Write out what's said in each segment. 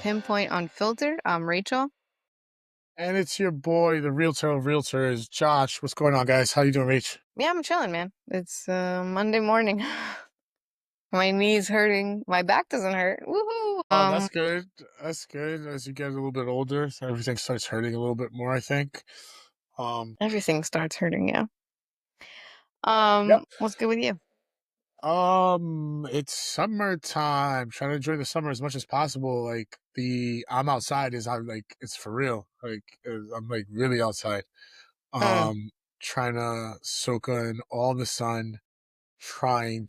Pinpointe Unfiltered. I'm Rachel. And it's your boy, the realtor of realtors, Josh. What's going on, guys? How you doing, Rach? Yeah, I'm chilling, man. It's Monday morning. My knee's hurting. My back doesn't hurt. Woohoo! Oh, that's good. That's good. As you get a little bit older, so everything starts hurting a little bit more, I think. Um, Everything starts hurting, yeah. yep. What's good with you? It's summertime. Trying to enjoy the summer as much as possible. Like I'm outside I'm like it's for real. I'm like really outside. Mm, Um, Trying to soak in all the sun, trying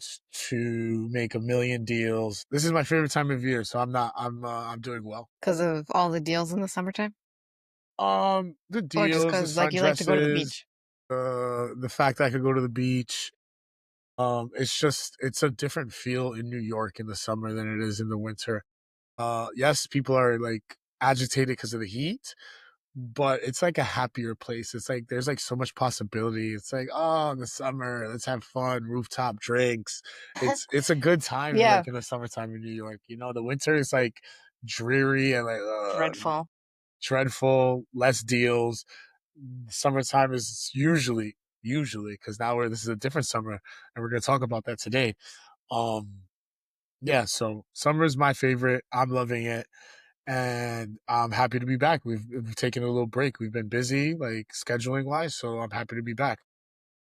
to make a million deals. This is my favorite time of year, so I'm doing well. because of all the deals in the summertime, The or just deals, the because like you like to go to the sundresses, beach? the fact that I could go to the beach. It's a different feel in New York in the summer than it is in the winter. Yes, people are like agitated because of the heat, but it's like a happier place. It's like there's like so much possibility. It's like, oh, in the summer, let's have fun, rooftop drinks. It's a good time Yeah, like in the summertime in New York. The winter is like dreary and like dreadful. dreadful, less deals. Summertime is usually because now this is a different summer and we're gonna talk about that today. Um yeah, so summer is my favorite. I'm loving it and I'm happy to be back. We've taken a little break. We've been busy, like scheduling wise, so I'm happy to be back.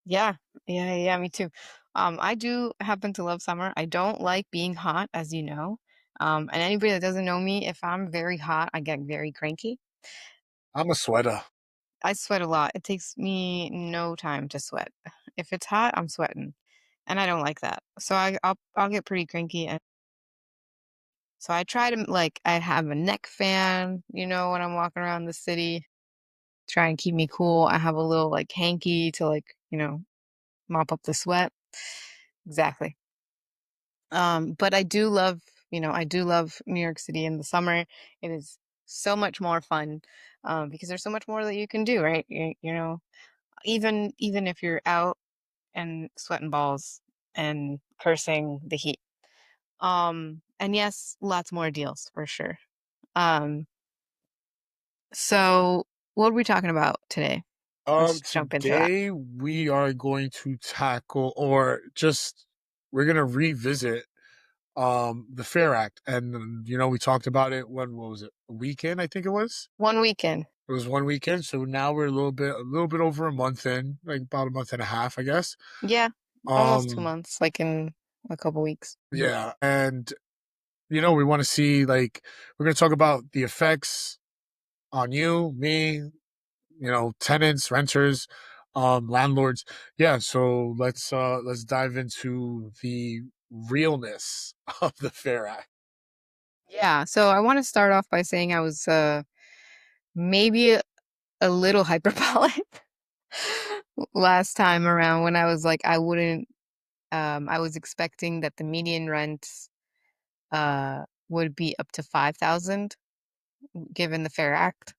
Yeah, yeah, me too. I do happen to love summer. I don't like being hot, as you know. And anybody that doesn't know me, if I'm very hot, I get very cranky. I'm a sweater. I sweat a lot. It takes me no time to sweat. If it's hot, I'm sweating, and I don't like that. So I'll get pretty cranky, and so I try to like I have a neck fan, when I'm walking around the city, try and keep me cool. I have a little like hanky to like mop up the sweat. Exactly. But I do love New York City in the summer. It is so much more fun because there's so much more that you can do, right? Even if you're out and sweating balls and cursing the heat. And yes, lots more deals for sure. Um, so what are we talking about today? Let's jump into that. Today we are going to tackle or just we're gonna revisit the Fair Act. And we talked about it what was it? A weekend, I think it was. One weekend. It was one weekend, so now we're a little bit over a month in, like about a month and a half, I guess. Yeah, almost two Um, months, like in a couple weeks. yeah, and we want to see like we're going to talk about the effects on you, me, tenants, renters, landlords. Yeah, so let's dive into the realness of the Fair Act. Yeah, so I want to start off by saying I was maybe a little hyperbolic last time around when I was like I wouldn't I was expecting that the median rent would be up to 5,000 given the Fair Act.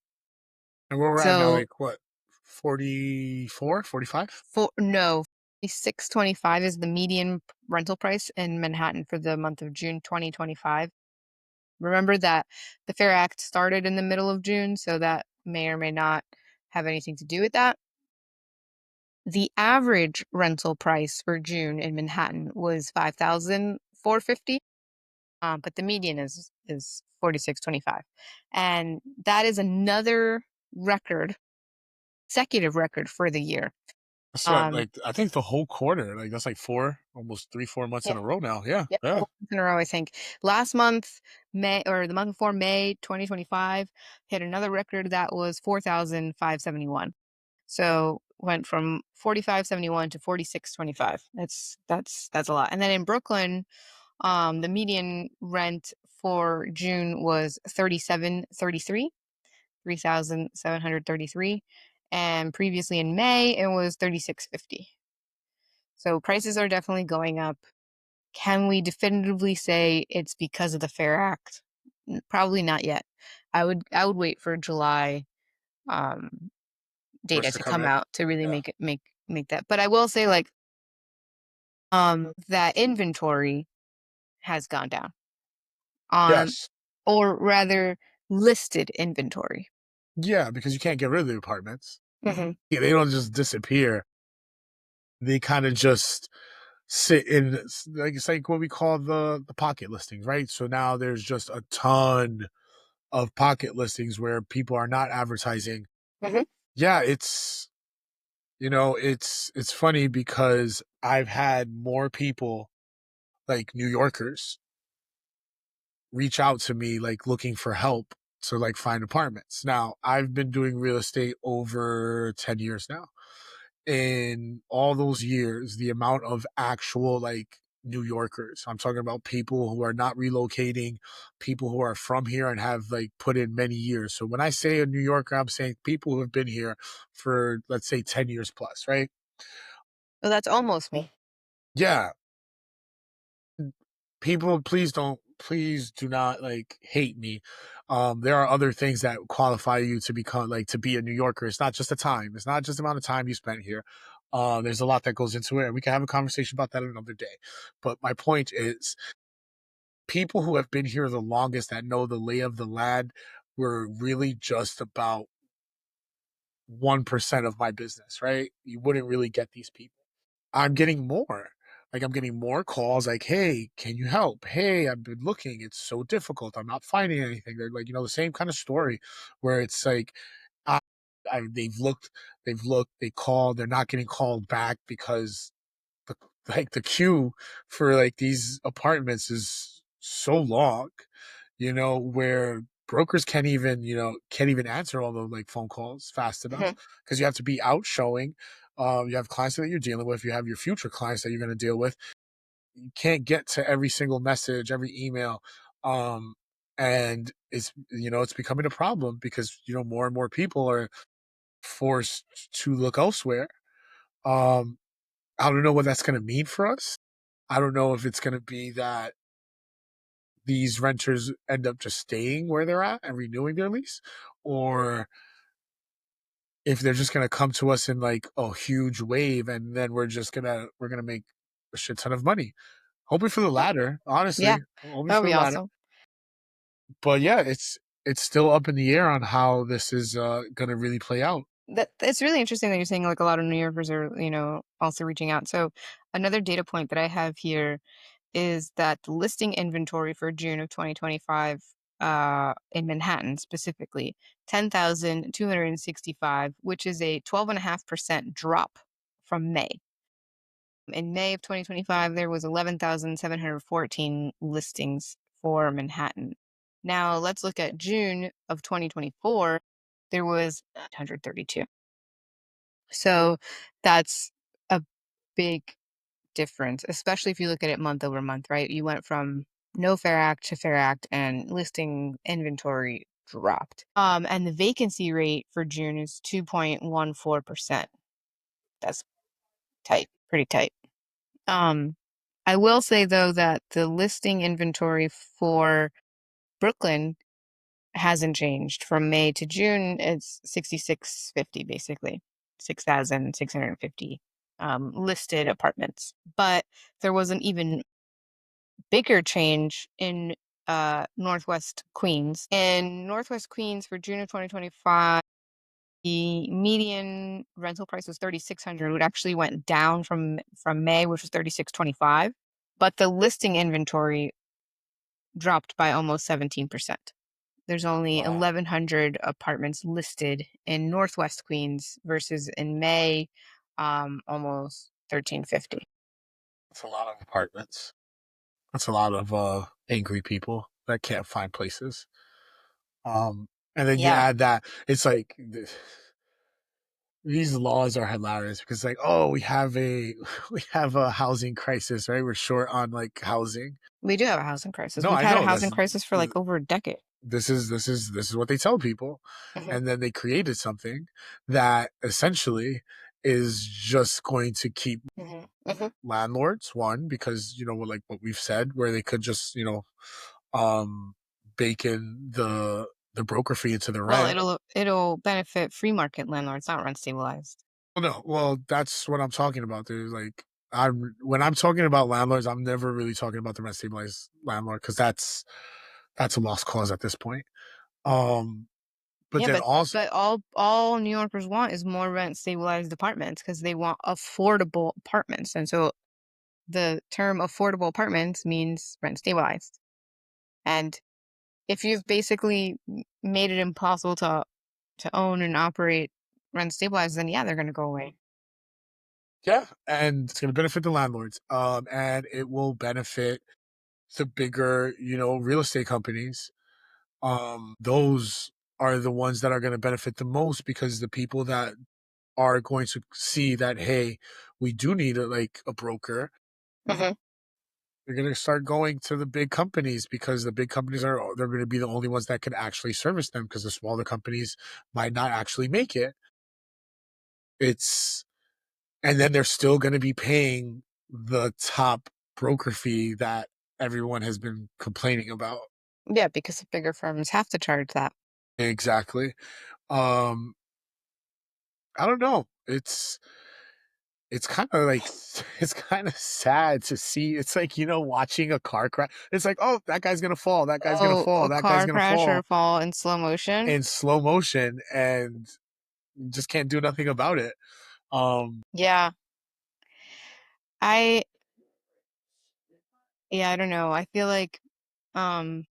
And where we're at now, So like what, 44, 45? for no, 625 is the median rental price in Manhattan for the month of June 2025. Remember that the Fair Act started in the middle of June, so that may or may not have anything to do with that. The average rental price for June in Manhattan was 5,450, but the median is 4625, and that is another record, consecutive record for the year. That's what, Um, like I think the whole quarter, like that's like almost 3, 4 months yeah, in a row now. Yeah, yep, yeah. 4 months in a row, I think. Last month, May or the month before May 2025 hit another record that was 4,571. So went from 4571 to 4625. That's a lot. And then in Brooklyn, the median rent for June was 3733, 3,733. And previously in May, it was 3650. So prices are definitely going up. Can we definitively say it's because of the Fair Act? Probably not yet. I would wait for July um, data First to to come come in. out to really Yeah. make that. But I will say like that inventory has gone down on Yes. or rather listed inventory. Yeah, because you can't get rid of the apartments. Mhm. Yeah, they don't just disappear. They kind of just sit in like it's like what we call the pocket listings, right? So now there's just a ton of pocket listings where people are not advertising. Mhm. Yeah, it's funny because I've had more people like New Yorkers reach out to me like looking for help to like find apartments. Now, I've been doing real estate over 10 years now. In all those years, the amount of actual like New Yorkers, I'm talking about people who are not relocating, people who are from here and have like put in many years. So when I say a New Yorker, I'm saying people who have been here for, let's say, 10 years plus, right? Well, that's almost me. Yeah. People, please do not like hate me. There are other things that qualify you to become like to be a New Yorker. It's not just the time. It's not just the amount of time you spent here. There's a lot that goes into it, and we can have a conversation about that another day. But my point is, people who have been here the longest that know the lay of the land were really just about 1% of my business, right? You wouldn't really get these people. I'm getting more. Like I'm getting more calls like, "Hey, can you help? Hey, I've been looking. It's so difficult. I'm not finding anything." They're like, the same kind of story where it's like, I, they've looked, they called, they're not getting called back because the like the queue for like these apartments is so long, where brokers can't even answer all the like phone calls fast enough Mhm. because you have to be out showing. You have clients that you're dealing with. You have your future clients that you're going to deal with. You can't get to every single message, every email, and it's becoming a problem because more and more people are forced to look elsewhere. Um, I don't know what that's going to mean for us. I don't know if it's going to be that these renters end up just staying where they're at and renewing their lease, or if they're just going to come to us in like a huge wave and then we're going to make a shit ton of money. Hoping for the Yeah. latter, Yeah. honestly. Hoping That for would the be latter. awesome. But yeah, it's still up in the air on how this is going to really play out. That it's really interesting that you're saying, like, a lot of New Yorkers are, also reaching out. So, another data point that I have here is that the listing inventory for June of 2025, in Manhattan specifically, 10,265, which is a 12.5% drop from May. In May of 2025, there was 11,714 listings for Manhattan. Now, let's look at June of 2024. There was 132. So that's a big difference, especially if you look at it month over month, right? You went from no Fair Act to Fair Act and listing inventory dropped. And the vacancy rate for June is 2.14%. That's tight, pretty tight. Um, I will say though that the listing inventory for Brooklyn hasn't changed from May to June. It's 6,650 basically, 6,650 listed apartments. But there was an even bigger change in Northwest Queens. In Northwest Queens for June of 2025, the median rental price was 3,600. It actually went down from May, which was 3,625. But the listing inventory dropped by almost 17%. There's only Wow, 1,100 apartments listed in Northwest Queens versus in May, almost 1,350. that's a lot of apartments. That's a lot of angry people that can't find places. And then you Yeah, add that it's like these laws are hilarious because like, oh, we have a we have a housing crisis, right? We're short on like housing. we do have a housing crisis. No, We've I had a know housing crisis for th- like over a decade. this is what they tell people, Mhm, and then they created something that essentially is just going to keep mhm, mhm. landlords, one, because like what we've said, where they could just um bake in the broker fee into the Well, rent. it'll benefit free market landlords, not rent stabilized. Well, no, well, that's what I'm talking about. There's like, I'm when I'm talking about landlords, I'm never really talking about the rent stabilized landlord because that's a lost cause at this point. Um, but Yeah, then also, but all New Yorkers want is more rent stabilized apartments because they want affordable apartments, and so the term affordable apartments means rent stabilized. And if you've basically made it impossible to own and operate rent stabilized, then yeah, they're gonna go away. yeah, and it's going to benefit the landlords, and it will benefit the bigger, real estate companies. Those are the ones that are going to benefit the most because the people that are going to see that, hey, we do need a broker. Mhm. They're going to start going to the big companies because the big companies they're going to be the only ones that can actually service them because the smaller companies might not actually make it. It's And then they're still going to be paying the top broker fee that everyone has been complaining about. Yeah, because the bigger firms have to charge that. Exactly. Um, I don't know. It's kind of like it's kind of sad to see. It's like, watching a car crash. It's like, oh, that guy's gonna fall. That guy's gonna Oh, fall. a That guy's car gonna crash or fall fall in slow motion? in slow motion, and you just can't do nothing about it. Yeah. I yeah, I don't know. I feel like um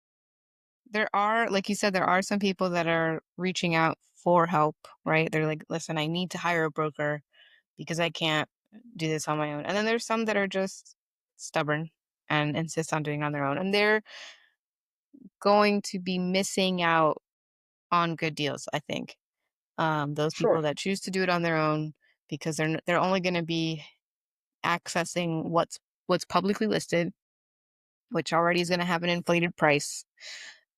there are, like you said, there are some people that are reaching out for help, right? They're like, "Listen, I need to hire a broker because I can't do this on my own." And then there's some that are just stubborn and insist on doing it on their own. And they're going to be missing out on good deals, I think. Those Sure. people that choose to do it on their own because they're only going to be accessing what's publicly listed, which already is going to have an inflated price.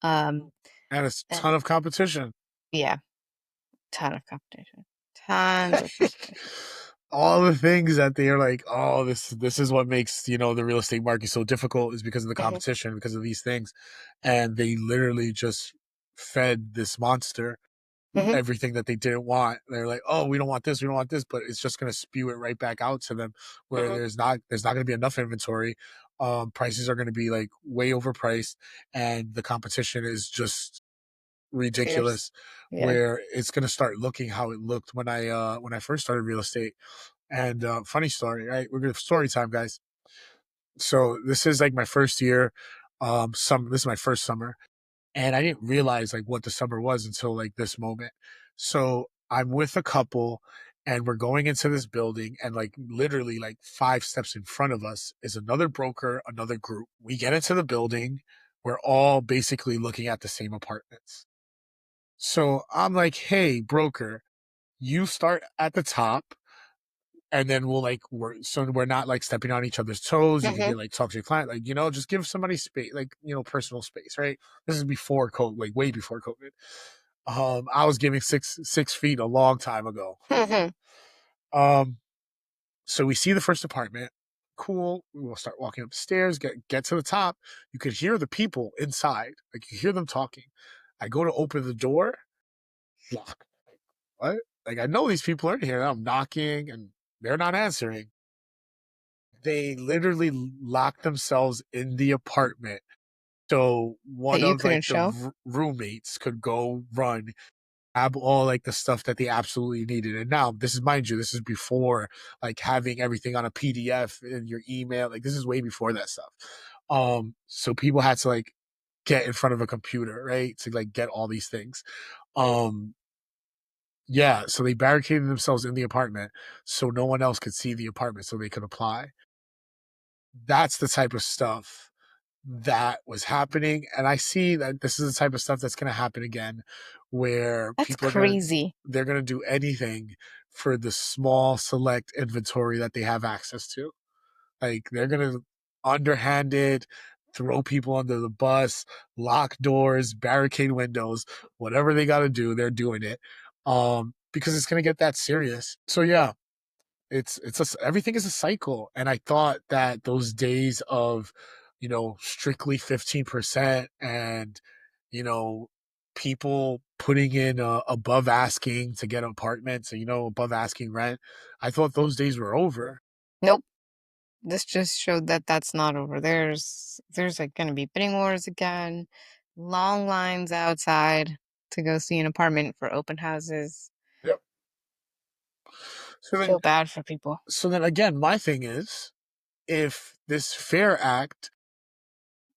Um, And it's a ton and of competition. yeah, ton of competition, tons of competition. All the things that they're like, oh, this is what makes, the real estate market so difficult is because of the Hmm. competition, because of these things. And they literally just fed this monster Hmm. everything that they didn't want. They're like, oh, we don't want this, we don't want this, but it's just gonna spew it right back out to them where Hmm. there's not gonna be enough inventory. Prices are gonna be like way overpriced, and the competition is just Fierce. ridiculous, Yeah. where it's gonna start looking how it looked when I first started real estate. And funny story, right? We're gonna story time, guys. So this is like my first year. This is my first summer, and I didn't realize like what the summer was until like this moment. So I'm with a couple, and we're going into this building, and like literally like 5 steps in front of us is another broker, another group. We get into the building, we're all basically looking at the same apartments. So I'm like, hey, broker, you start at the top, and then we're not like stepping on each other's toes. You can Hmm. get like talk to your client, like, just give somebody space, like, personal space, right? This is before COVID, like way before COVID. I was giving 6 feet a long time ago. Hmm. Um, so we see the first apartment. Cool. We'll start walking up the stairs, get to the top. You could hear the people inside. Like you hear them talking. I go to open the door, lock. What? Like I know these people are in here. I'm knocking and they're not answering. They literally locked themselves in the apartment. So That one you of couldn't like the show. roommates could go run, grab all like the stuff that they absolutely needed. And now this is, mind you, this is before like having everything on a PDF in your email. Like this is way before that stuff. So people had to like get in front of a computer, right? To like get all these things. Um, yeah, so they barricaded themselves in the apartment so no one else could see the apartment so they could apply. That's the type of stuff that was happening. And I see that this is the type of stuff that's going to happen again, where That's people are going to, crazy. they're going to do anything for the small select inventory that they have access to. Like they're going to underhanded throw people under the bus, lock doors, barricade windows, whatever they got to do, they're doing it. Because it's going to get that serious. So yeah, everything is a cycle, and I thought that those days of, strictly 15% and, you know people putting in above asking to get apartments, and above asking rent, I thought those days were over. Nope. This just showed that that's not over. There's like gonna be bidding wars again. long lines outside to go see an apartment for open houses. Yep. So then, Feel bad for people. again, my thing is, if this Fair Act,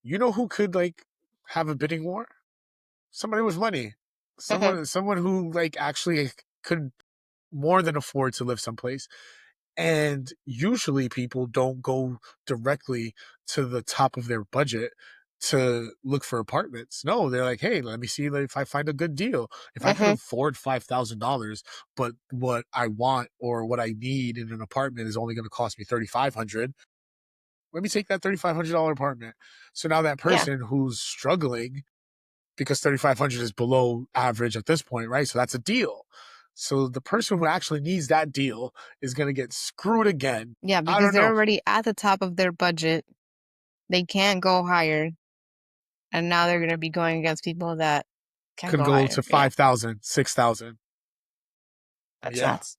you know who could like have a bidding war? Somebody with money, Hmm. someone who like actually could more than afford to live someplace. And usually people don't go directly to the top of their budget to look for apartments. No, they're like, hey, let me see if I find a good deal. If I could Hmm. afford $5,000, but what I want or what I need in an apartment is only going to cost me 3,500. Let me take that $3,500 apartment. So now that Yeah. person who's struggling because 3,500 is below average at this point, right? So that's a deal. So the person who actually needs that deal is going to get screwed again. Yeah, I because don't they're know. already at the top of their budget. They can't go higher. And now they're going to be going against people that can Could go go higher. to Yeah. 5,000, 6,000. That's Yeah. nuts.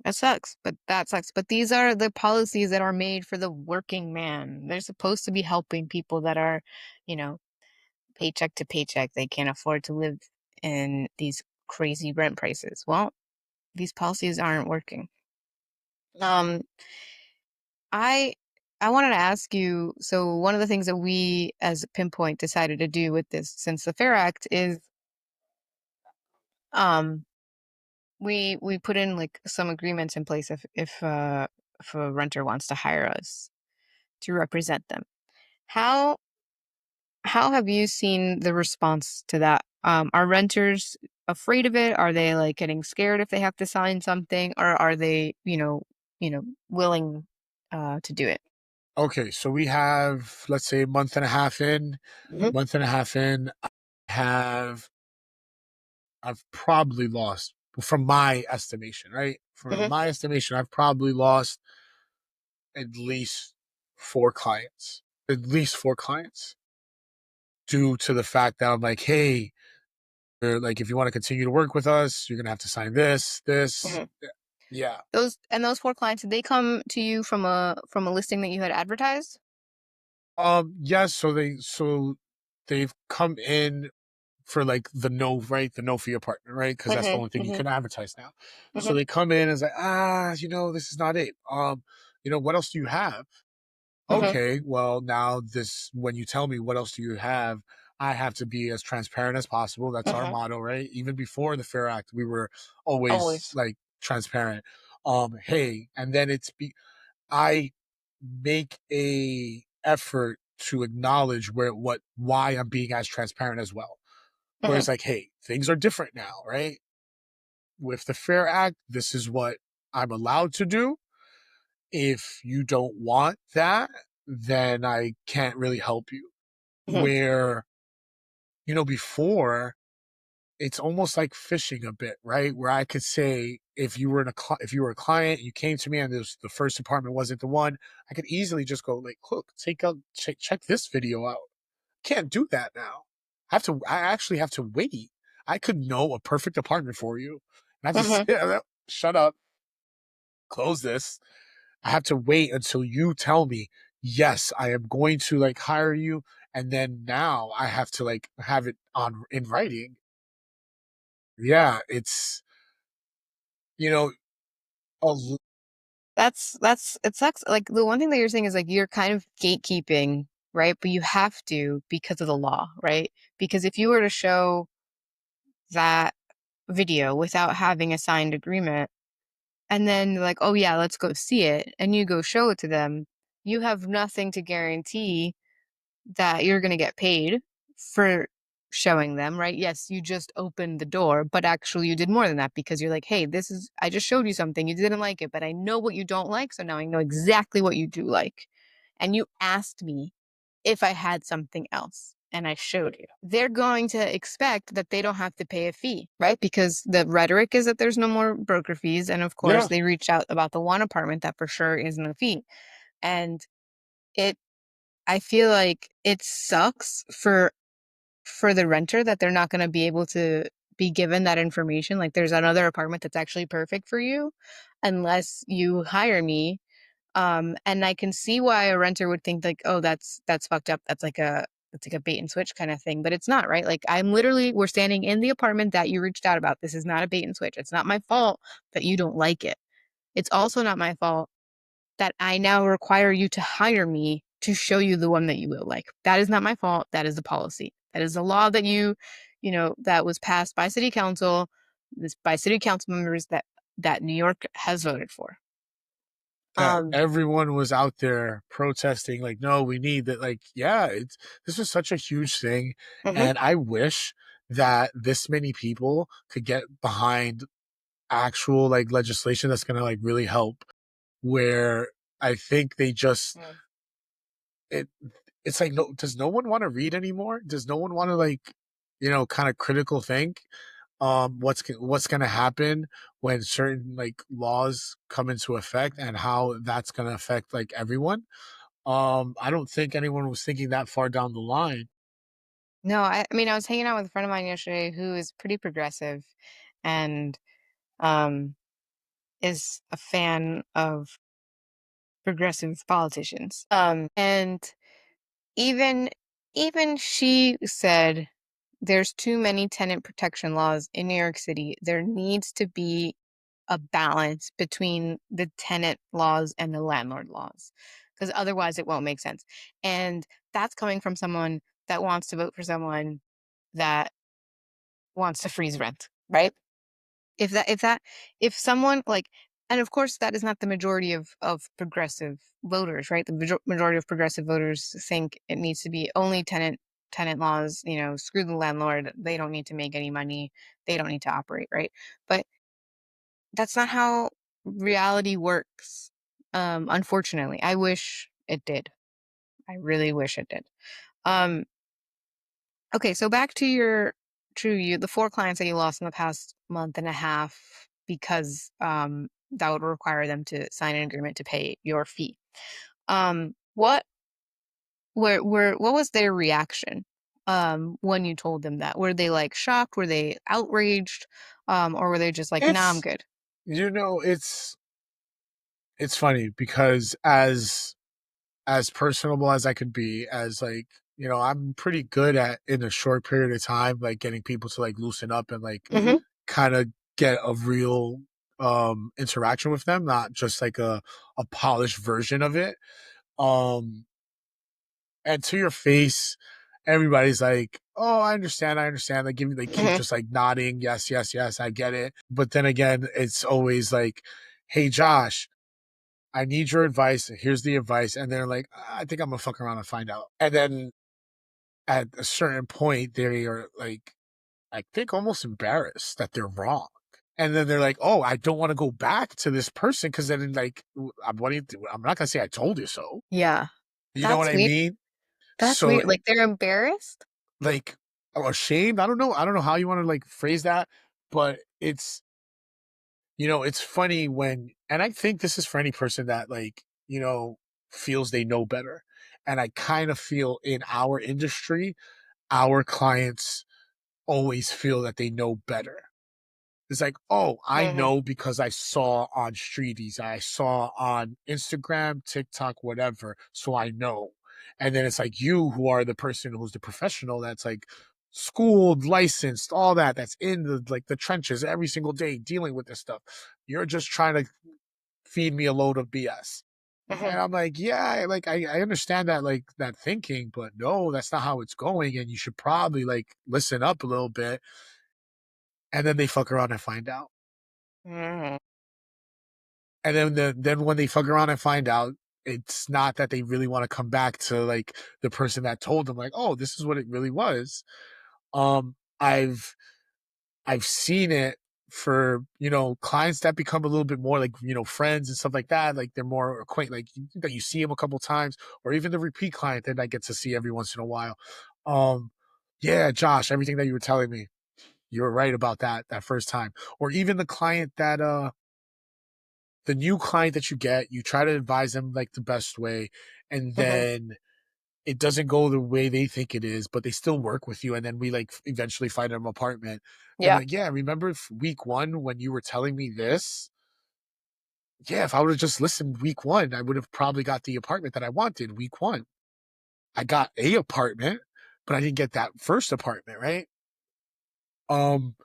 That sucks, but that sucks. But these are the policies that are made for the working man. They're supposed to be helping people that are, you know, paycheck to paycheck. They can't afford to live in these crazy rent prices. Well, these policies aren't working. Um, I I wanted to ask you, so one of the things that we as Pinpointe decided to do with this since the FAIR Act is um we put in like some agreements in place if a renter wants to hire us to represent them. How how have you seen the response to that? Are renters afraid of it? Are they like getting scared if they have to sign something, or are they, willing to do it? Okay. So we have, let's say, a month and a half in. Hmm. Month and a half in, have I've probably lost, from my estimation, right? From Hmm. my estimation, I've probably lost at least four clients. At least four clients due to the fact that I'm like, hey, like if you want to continue to work with us, you're gonna have to sign this. Hmm. Yeah. Those four clients, did they come to you from a listing that you had advertised? Yes. So they've come in for like the no, right, the no fee apartment, right, because that's the Hmm. only thing you Hmm. can advertise now. So Hmm. they come in and it's like, this is not it. What else do you have? Hmm. Okay, well now this when you tell me what else do you have, I have to be as transparent as possible. That's our Hmm. motto, right? Even before the Fair Act, we were always Always. like transparent. Hey, and then I make a effort to acknowledge why I'm being as transparent as well. Where Hmm. it's like, hey, things are different now, right? With the Fair Act, this is what I'm allowed to do. If you don't want that, then I can't really help you. Hmm. Where, before it's almost like fishing a bit, right? Where I could say, if you were a client, you came to me and the first apartment wasn't the one, I could easily just go like, look, check this video out. Can't do that now. I actually have to wait. I could know a perfect apartment for you. And I have to Hmm. shut up, close this. I have to wait until you tell me, yes, I am going to like hire you. And then now I have to like have it on in writing. Yeah, it's, you know, a, That's it sucks. Like the one thing that you're saying is like you're kind of gatekeeping, right? But you have to because of the law, right? Because if you were to show that video without having a signed agreement and then like, oh yeah, let's go see it, and you go show it to them, you have nothing to guarantee that you're going to get paid for showing them, right? Yes, you just opened the door, but actually you did more than that because you're like, hey, I just showed you something. You didn't like it, but I know what you don't like. So now I know exactly what you do like. And you asked me if I had something else and I showed you. They're going to expect that they don't have to pay a fee, right? Because the rhetoric is that there's no more broker fees. And of course, yeah, they reach out about the one apartment that for sure isn't a fee. And it I feel like it sucks for the renter that they're not gonna be able to be given that information, like, there's another apartment that's actually perfect for you unless you hire me, and I can see why a renter would think like, "Oh, that's fucked up. That's like it's like a bait and switch kind of thing, but it's not, right? Like, I'm literally we're standing in the apartment that you reached out about. This is not a bait and switch. It's not my fault that you don't like it. It's also not my fault that I now require you to hire me to show you the one that you will like. That is not my fault. That is the policy. That is the law that that was passed by city council, this by city council members that New York has voted for. That Um, everyone was out there protesting, like, no, we need that. Like, yeah, this was such a huge thing. mhm. And I wish that this many people could get behind actual like legislation that's going to like really help. Where I think they just, Mm. it, it's like, no, does no one want to read anymore? Does no one want to like, kind of critical think? What's going to happen when certain like laws come into effect and how that's going to affect like everyone. I don't think anyone was thinking that far down the line. No, I mean, I was hanging out with a friend of mine yesterday who is pretty progressive and um, is a fan of progressive politicians. And even even she said there's too many tenant protection laws in New York City. There needs to be a balance between the tenant laws and the landlord laws because otherwise it won't make sense. And that's coming from someone that wants to vote for someone that wants to freeze rent, right? If someone like and of course that is not the majority of progressive voters, right? The majority of progressive voters think it needs to be only tenant laws, screw the landlord, they don't need to make any money, they don't need to operate, right? But that's not how reality works. Unfortunately, I wish it did. I really wish it did. Um Okay, so back to the 4 clients that you lost in the past month and a half because, that would require them to sign an agreement to pay your fee. What what was their reaction, when you told them that? Were they, like, shocked? Were they outraged? Or were they just like, "Nah, I'm It's good?" it's funny because as personable as I could be, as like, I'm pretty good at in a short period of time, like getting people to like loosen up and like Mhm, kind of get a real interaction with them, not just like a polished version of it. Um and to your face, everybody's like, "Oh, I understand, I understand." They keep mhm, just like nodding, yes, yes, yes, I get it. But then again, it's always like, "Hey, Josh, I need your advice. Here's the advice." And they're like, "I think I'm gonna fuck around and find out." And then at a certain point, they are like, I think almost embarrassed that they're wrong. And then they're like, "Oh, I don't want to go back to this person because then like, what do you do? I'm not gonna say I told you so." yeah. You know what That's I weird. mean? That's So weird, like, they're embarrassed? like, or ashamed. I don't know. I don't know how you want to like phrase that, but it's funny when, and I think this is for any person that like, feels they know better. And I kind of feel in our industry, our clients always feel that they know better. It's like, oh, I Mhm, know because I saw on Streeties, I saw on Instagram, TikTok, whatever. So I know. And then it's like you who are the person who's the professional that's like schooled, licensed, all that, that's in the trenches every single day dealing with this stuff. You're just trying to feed me a load of BS. mhm, And I'm like, yeah, like I understand that like that thinking, but no, that's not how it's going. And you should probably like listen up a little bit. And then they fuck around and find out. mhm, And then when they fuck around and find out, it's not that they really want to come back to like the person that told them, like, oh, this is what it really was. I've seen it for clients that become a little bit more like friends and stuff like that. Like they're more acquainted, like that you see them a couple times, or even the repeat client that I get to see every once in a while. Um, yeah, Josh, everything that you were telling me, you were right about that first time. Or even the client that the new client that you get, you try to advise them like the best way, and mhm. then it doesn't go the way they think it is, but they still work with you. And then we like eventually find them an apartment. They're Yeah, like, yeah, remember week one when you were telling me this? Yeah, if I would have just listened week one, I would have probably got the apartment that I wanted week one. I got a apartment, but I didn't get that first apartment, right? Um,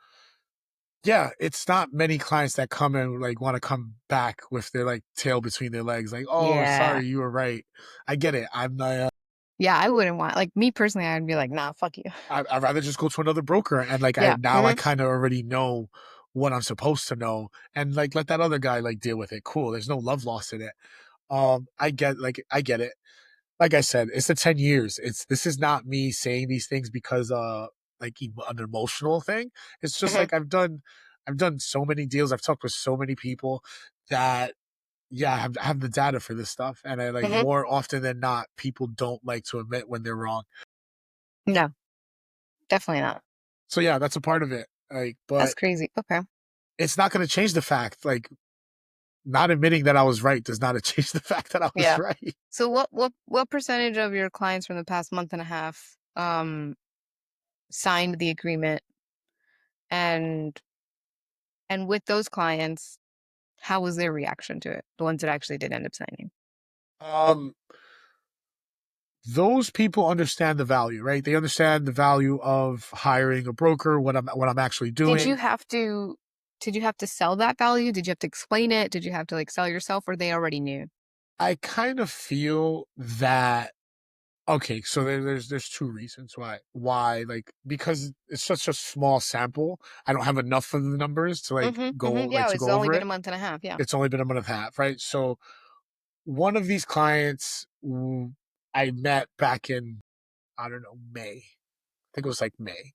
yeah, it's not many clients that come and like want to come back with their like tail between their legs, like, oh, Yeah. sorry, you were right. I get it. I'm not. Yeah, I wouldn't want like, me personally, I'd be like, "Nah, fuck you." I'd rather just go to another broker and like I Yeah, now I mhm, kind of already know what I'm supposed to know and like let that other guy like deal with it. Cool. There's no love lost in it. I get it. Like I said, it's the 10 years. This is not me saying these things because like an emotional thing. It's just mhm, like I've done so many deals. I've talked with so many people that yeah, I have the data for this stuff. And I like mhm. more often than not, people don't like to admit when they're wrong. No, definitely not. So yeah, that's a part of it. Like, That's but crazy. Okay. it's not going to change the fact. Like, not admitting that I was right does not change the fact that I was Yeah. right. So what percentage of your clients from the past month and a half, signed the agreement? And with those clients, how was their reaction to it? The ones that actually did end up signing? Um, those people understand the value, right? They understand the value of hiring a broker, what I'm actually Did you doing. have to sell that value? Did you have to explain it? Did you have to, like, sell yourself, or they already knew? I kind of feel that okay, so there's two reasons why like because it's such a small sample, I don't have enough of the numbers to like Mhm, go mhm, like yeah, to it's go only over been a it. month and a half, yeah. It's only been a month and a half, right? So one of these clients I met back in I don't know May. I think it was like May,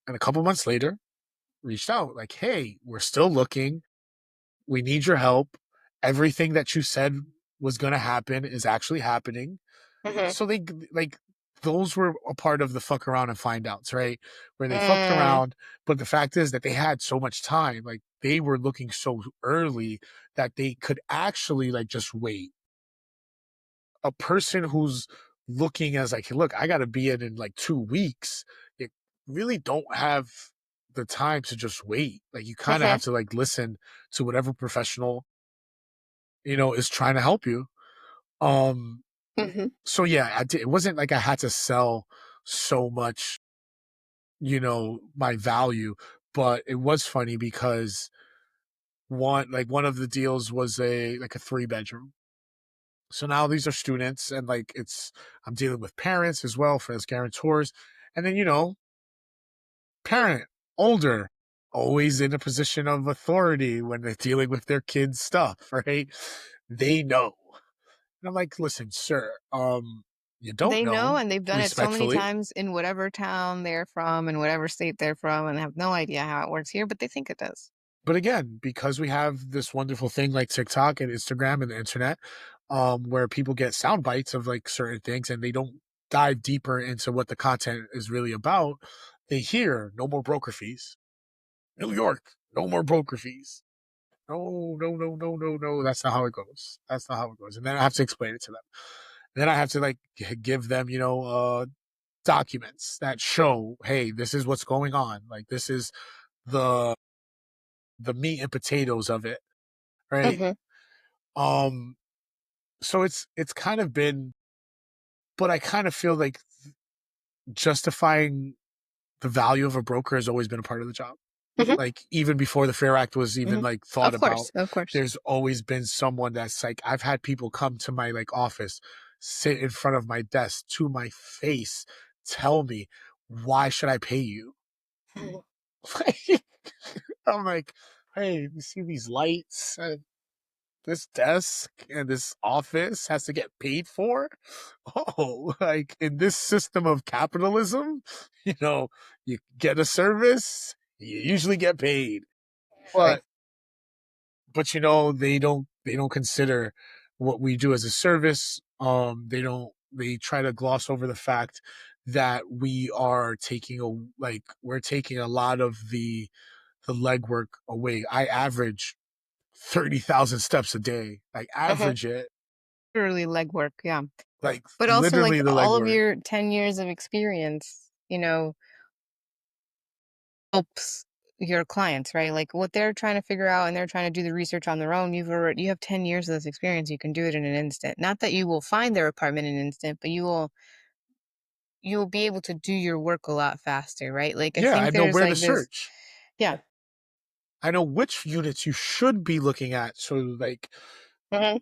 and a couple months later, reached out like, "Hey, we're still looking. We need your help. Everything that you said was going to happen is actually happening." Mhm. So they like those were a part of the fuck around and find outs, right? Where they fucked Mm, around, but the fact is that they had so much time, like they were looking so early that they could actually like just wait. A person who's looking as like, look, I got to be in like 2 weeks. You really don't have the time to just wait. Like you kind of mhm, have to like listen to whatever professional is trying to help you. Um. mhm, So yeah, it wasn't like I had to sell so much, my value, but it was funny because one of the deals was a 3 bedroom. So now these are students and like I'm dealing with parents as well for as guarantors. And then, parent, older, always in a position of authority when they're dealing with their kids' stuff, right? They know. And I'm like, listen, sir, you don't they know, know, and they've done it so many respectfully. times in whatever town they're from and whatever state they're from, and have no idea how it works here, but they think it does. But again, because we have this wonderful thing like TikTok and Instagram and the internet, where people get sound bites of like certain things and they don't dive deeper into what the content is really about, they hear no more broker fees. New York, no more broker fees. No, no, no, no, no, no. That's not how it goes. That's not how it goes. And then I have to explain it to them. Then I have to like give them, documents that show, hey, this is what's going on. Like this is the the meat and potatoes of it, right? Mhm, Um, so it's kind of been, but I kind of feel like justifying the value of a broker has always been a part of the job. mhm, Like even before the Fair Act was even mhm. like thought Of about, course, of course. there's always been someone that's like I've had people come to my like office, sit in front of my desk to my face, tell me, why should I pay you? Mhm. I'm like, hey, you see these lights? This desk and this office has to get paid for? Oh, like in this system of capitalism, you get a service, you usually get paid. Right. But they don't consider what we do as a service. They try to gloss over the fact that we're taking a lot of the legwork away. I average 30,000 steps a day. Like Mhm. average it, Literally legwork, yeah. like But also, like, literally the all of legwork. your 10 years of experience, helps your clients, right? Like, what they're trying to figure out and they're trying to do the research on their own, you have 10 years of this experience, you can do it in an instant. Not that you will find their apartment in an instant, but you will you'll be able to do your work a lot faster, right? Like, I Yeah, I think know there's where to like this. search. Yeah. I know which units you should be looking at. So like Mhm.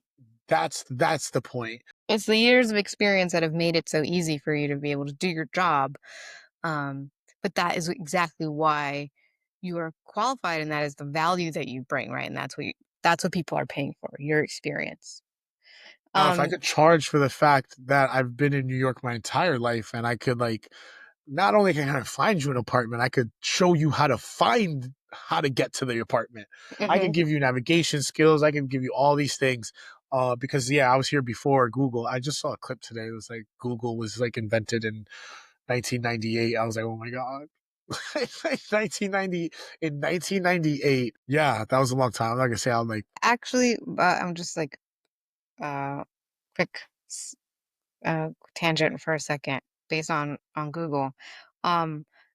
that's the point. It's the years of experience that have made it so easy for you to be able to do your job. Um, but that is exactly why you are qualified, and that is the value that you bring, right? And that's what people are paying for, your experience. Now, if I Um, could charge for the fact that I've been in New York my entire life and I could like not only can I find you an apartment, I could show you how to get to the apartment. I could mhm. give you navigation skills. I can give you all these things. Because yeah, I was here before Google. I just saw a clip today. It was like Google was like invented in 1998. I was like, oh my god, 1990 in 1998. Yeah, that was a long time. I'm not gonna say I'm like Actually, I'm just like uh quick s- tangent for a second based on Google.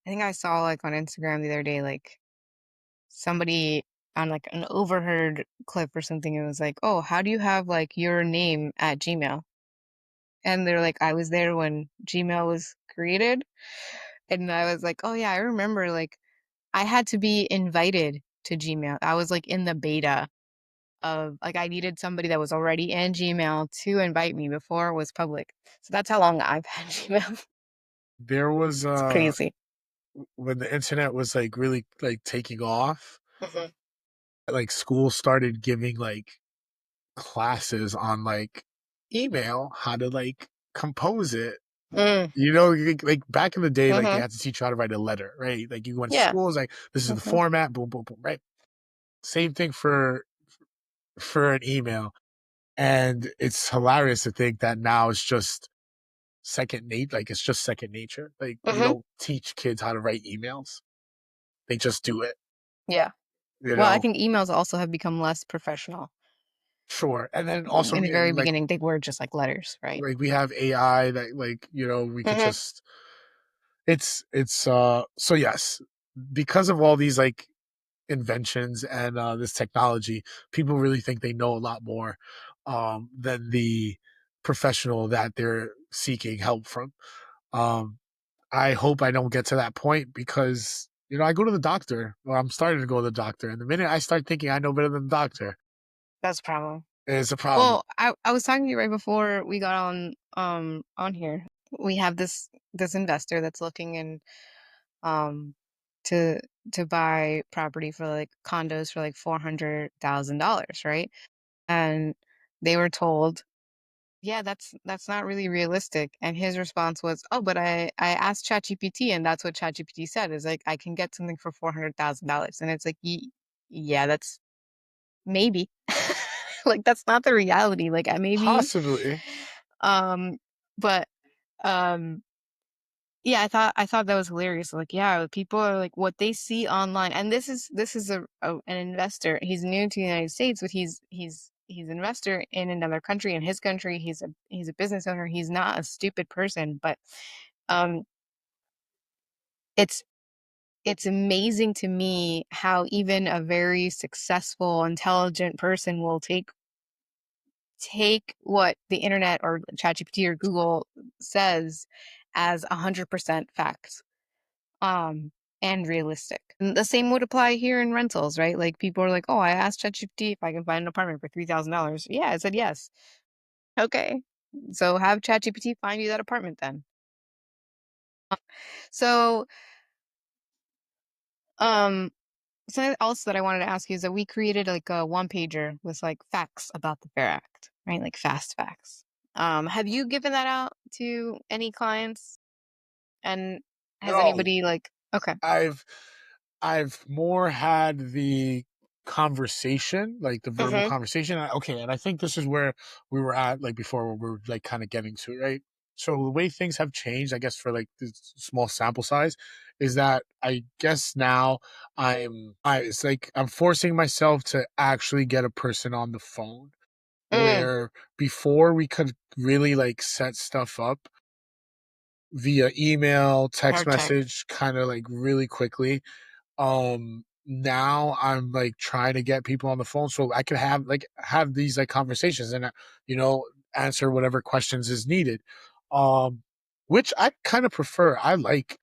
I think I saw like on Instagram the other day, like somebody on like an overheard clip or something. It was like, oh, how do you have like your name at Gmail? And they're like, I was there when Gmail was created. And I was like, oh yeah, I remember like I had to be invited to Gmail. I was like in the beta of like I needed somebody that was already in Gmail to invite me before it was public. So that's how long I've had Gmail. there was It's crazy. when the internet was like really like taking off, Mhm. like school started giving like classes on like email, how to like compose it. Mm, You know, like back in the day, like they mhm. had to teach you how to write a letter, right? Like you went to Yeah. school, it's like this is the Mhm. format, boom, boom, boom, right? Same thing for an email, and it's hilarious to think that now it's just second nature. Like it's just second nature. Like we Mhm. don't teach kids how to write emails; they just do it. Yeah. You Well, I know, think emails also have become less professional. sure. And then also In the very beginning, they were just like letters, right? like we have AI that like we could Mhm. just it's so yes, because of all these like inventions and this technology, people really think they know a lot more than the professional that they're seeking help from. Um, I hope I don't get to that point because I go to the doctor. Well, I'm starting to go to the doctor, and the minute I start thinking I know better than the doctor, That's a problem. it's a problem. Well, I was talking to you right before we got on here. We have this investor that's looking in um to to buy property for like condos for like $400,000, right? And they were told, yeah, that's not really realistic. And his response was, oh, but I asked ChatGPT, and that's what ChatGPT said is like I can get something for $400,000, and it's like, yeah, that's maybe. Like, that's not the reality, like, maybe, Possibly. um, but, um, yeah, I thought that was hilarious, like, yeah, people are like, what they see online, and this is an investor, he's new to the United States, but he's an investor in another country, in his country, he's a business owner, he's not a stupid person, but, um, it's it's amazing to me how even a very successful, intelligent person will take what the internet or ChatGPT or Google says as 100% fact, um, and realistic. And the same would apply here in rentals, right? Like people are like, "Oh, I asked ChatGPT if I can find an apartment for $3,000." Yeah, I said yes. Okay, so have ChatGPT find you that apartment then. So, um, something else that I wanted to ask you is that we created like a one pager with like facts about the FAIR Act, right? Like fast facts. Have you given that out to any clients? And has No, anybody like okay. I've I've more had the conversation, like the verbal Mhm, conversation. Okay, and I think this is where we were at, like before, where we were like kind of getting to, right? So the way things have changed, I guess, for like this small sample size, is that I guess now it's like I'm forcing myself to actually get a person on the phone. mm, Where before we could really like set stuff up via email, text or tech. message, kind of like really quickly. Now I'm like trying to get people on the phone so I can have these like conversations and you know answer whatever questions is needed. um which I kind of prefer. I like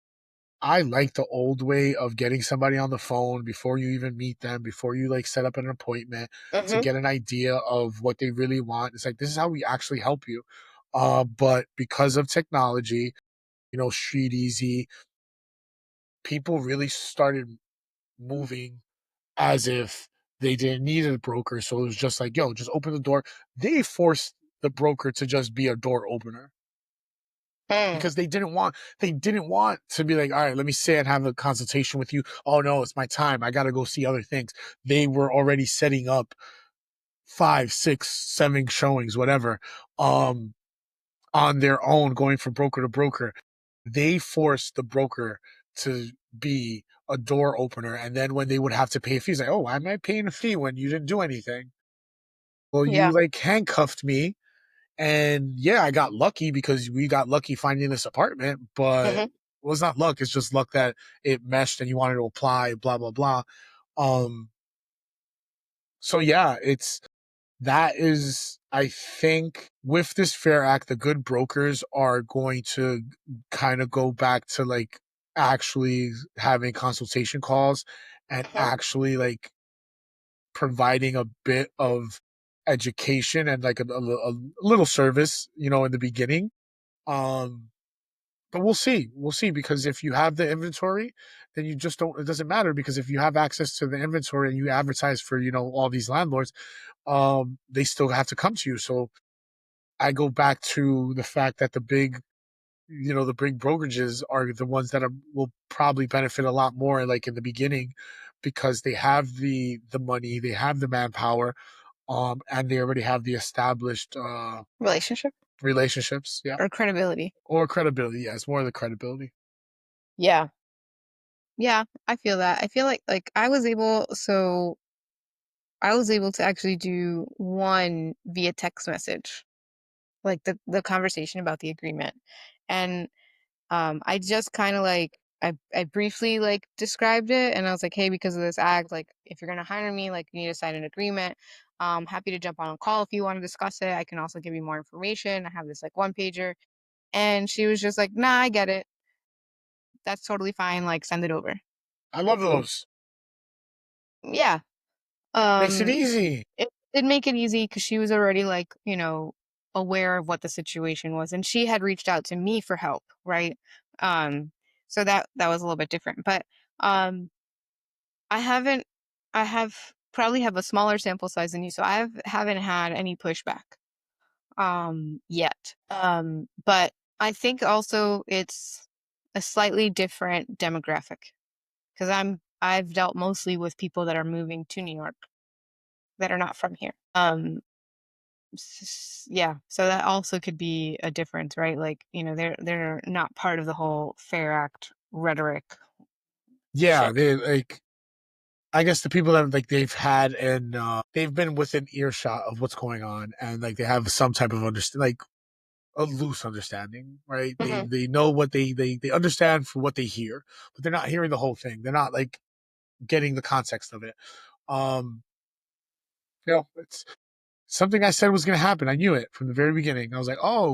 the old way of getting somebody on the phone before you even meet them, before you like set up an appointment to Mhm. get an idea of what they really want. It's like this is how we actually help you. But because of technology, Street Easy, people really started moving as if they didn't need a broker. So it was just like, yo, just open the door. They forced the broker to just be a door opener Mm. because they didn't want to be like, all right, let me sit and have a consultation with you. Oh no, it's my time. I gotta go see other things. They were already setting up five, six, seven showings, whatever, Mhm. um, on their own, going from broker to broker. They forced the broker to be a door opener, and then when they would have to pay a fee, it's like, oh, why am I paying a fee when you didn't do anything? Well, you Yeah. like handcuffed me. And yeah, I got lucky because we got lucky finding this apartment, but Mhm. well, it's not luck. It's just luck that it meshed and you wanted to apply, blah, blah, blah. Um, so yeah, that is, I think with this Fair Act, the good brokers are going to kind of go back to like actually having consultation calls and Mhm. actually like providing a bit of education and like a little service, in the beginning. Um, but we'll see. We'll see because if you have the inventory, then you just don't. It doesn't matter because if you have access to the inventory and you advertise for all these landlords, they still have to come to you. So I go back to the fact that the big brokerages are the ones that will probably benefit a lot more, like in the beginning, because they have the money, they have the manpower, and they already have the established Relationship relationships. Yeah, or credibility. or credibility. Yeah, it's more the credibility. Yeah. Yeah, I feel that. I feel like I was able to actually do one via text message, like the conversation about the agreement. And I just kind of like I briefly like described it and I was like, "Hey, because of this act, like if you're going to hire me, like you need to sign an agreement. Happy to jump on a call if you want to discuss it. I can also give you more information. I have this like one pager." And she was just like, "Nah, I get it. That's totally fine. Like send it over." I love those. Yeah. Makes it Um easy. it did make it easy because she was already like, aware of what the situation was and she had reached out to me for help, right? Um so that was a little bit different. But um I haven't I have probably have a smaller sample size than you, so haven't had any pushback yet. But I think also it's a slightly different demographic because I've dealt mostly with people that are moving to New York that are not from here. Yeah, so that also could be a difference, right? Like, they're not part of the whole Fair Act rhetoric Yeah, shit. they like. I guess the people that like they've been within earshot of what's going on, and like they have some type of understand, like a loose understanding, right? They Hmm. they know what they understand for what they hear, but they're not hearing the whole thing. They're not like getting the context of it. Um, it's something I said was going to happen. I knew it from the very beginning. I was like, oh,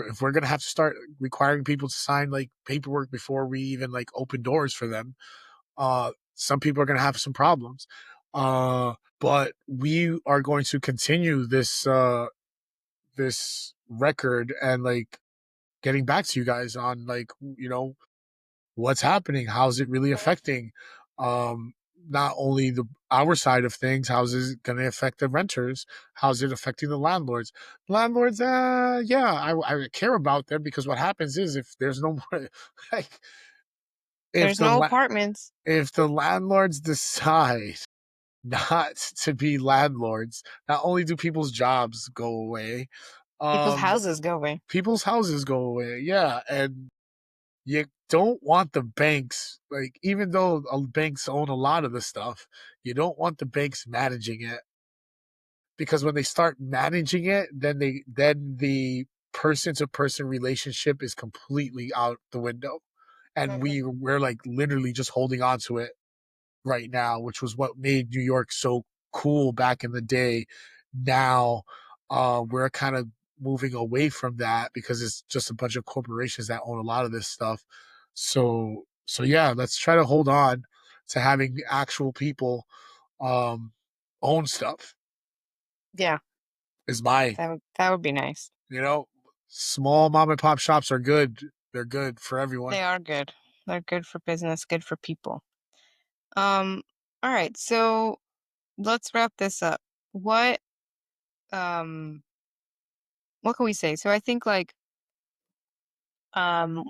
if we're going to have to start requiring people to sign like paperwork before we even like open doors for them, some people are going to have some problems. But we are going to continue this record and like getting back to you guys on like what's happening, how's it really affecting um not only the our side of things, how's it going to affect the renters, how's it affecting the landlords. Yeah, I care about them because what happens is if there's no more like if There's the no la- apartments. if the landlords decide not to be landlords, not only do people's jobs go away, People's um houses go away. people's houses go away. Yeah, and you don't want the banks, like, even though banks own a lot of the stuff, you don't want the banks managing it because when they start managing it, then the person to person relationship is completely out the window. And Hmm. we're like literally just holding on to it right now, which was what made New York so cool back in the day. Now, we're kind of moving away from that because it's just a bunch of corporations that own a lot of this stuff. So yeah, let's try to hold on to having actual people um own stuff Yeah, is my, that would be nice. you know, small mom and pop shops are good. They're good for everyone. They are good. They're good for business, good for people. Um, all right, so let's wrap this up. What um what can we say? So I think like um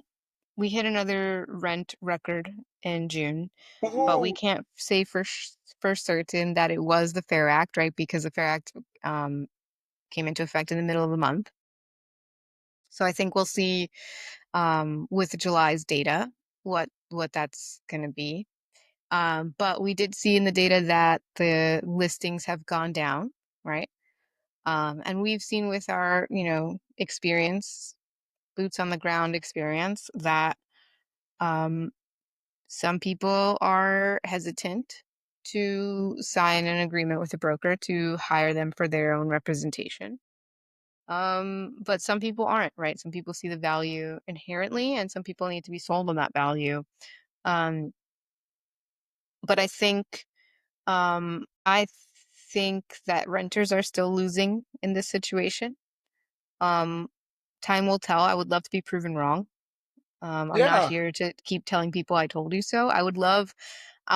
we hit another rent record in June, but we Woohoo! can't say for certain that it was the FAIR Act, right? Because the FAIR Act came into effect in the middle of the month. So I think we'll see with July's data what that's going to be. But we did see in the data that the listings have gone down, right? And we've seen with our, experience, boots on the ground experience, that um, some people are hesitant to sign an agreement with a broker to hire them for their own representation. But some people aren't, right? Some people see the value inherently, and some people need to be sold on that value. Um, but I think that renters are still losing in this situation. Um, Time will tell. I would love to be proven wrong. I'm not Yeah, here to keep telling people I told you so. I would love.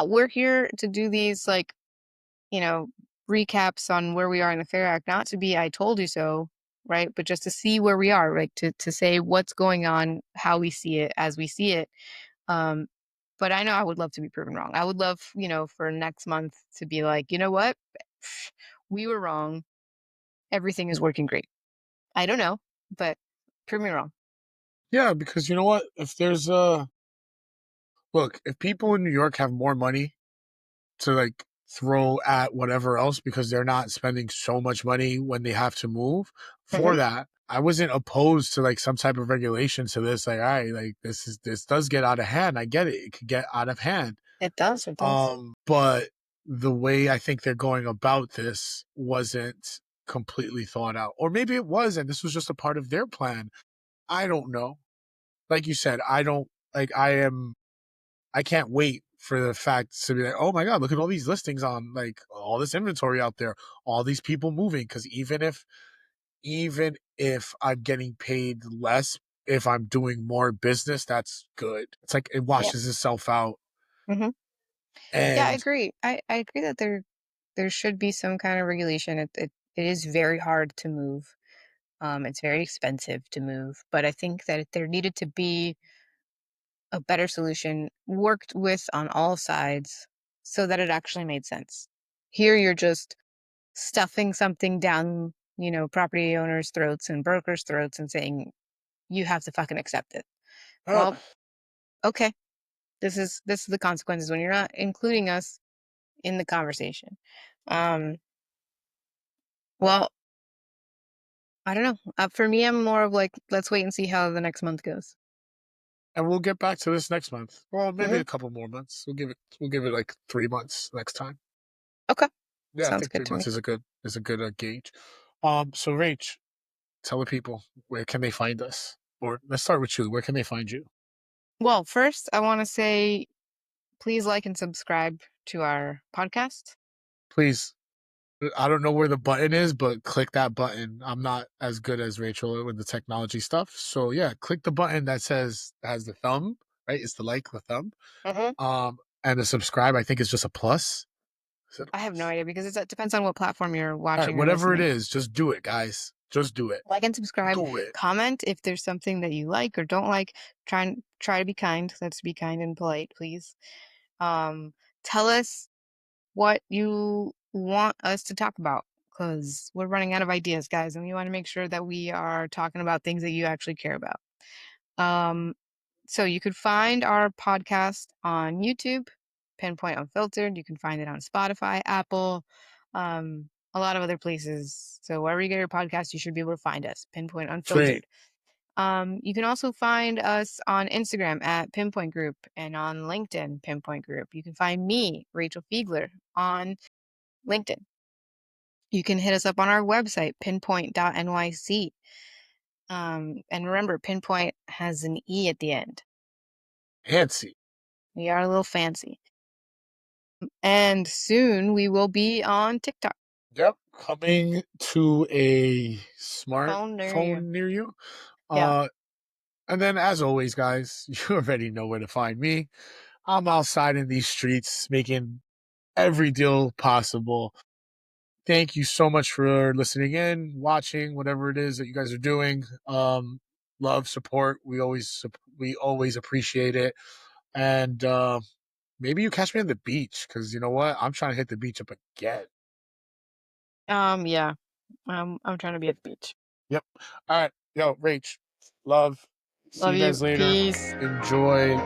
We're here to do these you know recaps on where we are in the Fair Act, not to be I told you so, right? But just to see where we are, right? To say what's going on, how we see it, as we see it. Um, but I know I would love to be proven wrong. I would love, for next month to be like, you know what? We were wrong. Everything is working great. I don't know, but prove me wrong. yeah, because you know what? If there's a look, if people in New York have more money to like throw at whatever else because they're not spending so much money when they have to move for Hmm. that. I wasn't opposed to like some type of regulation to this. Like, all right, like this does get out of hand. I get it. It could get out of hand. It does. It does. But the way I think they're going about this wasn't completely thought out. Or maybe it was, and this was just a part of their plan. I don't know. Like you said, I don't like I can't wait for the fact to be like, oh my god, look at all these listings on like all this inventory out there, all these people moving. Because even if I'm getting paid less, if I'm doing more business, that's good. It's like it Yeah. washes itself out. Hmm. Yeah, I And agree. I agree that there should be some kind of regulation. It is very hard to move. It's very expensive to move, but I think that there needed to be a better solution worked with on all sides so that it actually made sense. Here you're just stuffing something down, property owners' throats and brokers' throats and saying you have to fucking accept it. uh, Well, okay. This is the consequences when you're not including us in the conversation. Um, well, I don't know. For me, I'm more of like, let's wait and see how the next month goes. and we'll get back to this next month. Well, maybe Hmm. a couple more months. We'll give it like 3 months next time. Okay, Yeah, I sounds think good three to months me. is a good gauge. So Rach, tell the people where can they find us, or let's start with you. Where can they find you? Well, first, I want to say please like and subscribe to our podcast. Please, I don't know where the button is, but click that button. I'm not as good as Rachel with the technology stuff. So yeah, click the button that says has the thumb, right? It's the like the thumb. Hmm. And the subscribe, I think is just a plus. Is it a I have no plus? idea because it depends on what platform you're All right, watching or whatever it listening. is, just do it, guys. Just do it. Like and subscribe. Do it. Comment if there's something that you like or don't like. Try to be kind. Let's be kind and polite, please. Um, Tell us what you want us to talk about because we're running out of ideas, guys, and we want to make sure that we are talking about things that you actually care about. Um, so you could find our podcast on YouTube, Pinpointe Unfiltered. You can find it on Spotify, Apple, a lot of other places. So wherever you get your podcast, you should be able to find us, Pinpointe Sweet. Unfiltered. You can also find us on Instagram at Pinpoint Group and on LinkedIn, Pinpoint Group. You can find me, Rachel Fiegler, on LinkedIn. You can hit us up on our website, pinpoint.nyc. And remember, Pinpoint has an E at the end. Fancy. We are a little fancy. And soon we will be on TikTok. Yep. Coming to a Phone near you. smartphone near you. Yeah. Uh, and then, as always, guys, you already know where to find me. I'm outside in these streets making every deal possible. Thank you so much for listening in, watching, whatever it is that you guys are doing. Love, support. We always appreciate it. And maybe you catch me on the beach because you know what? I'm trying to hit the beach up again. Yeah. I'm trying to be at the beach. Yep. All right. Yo, Rach, love. See Love you you. guys later. Peace. Enjoy.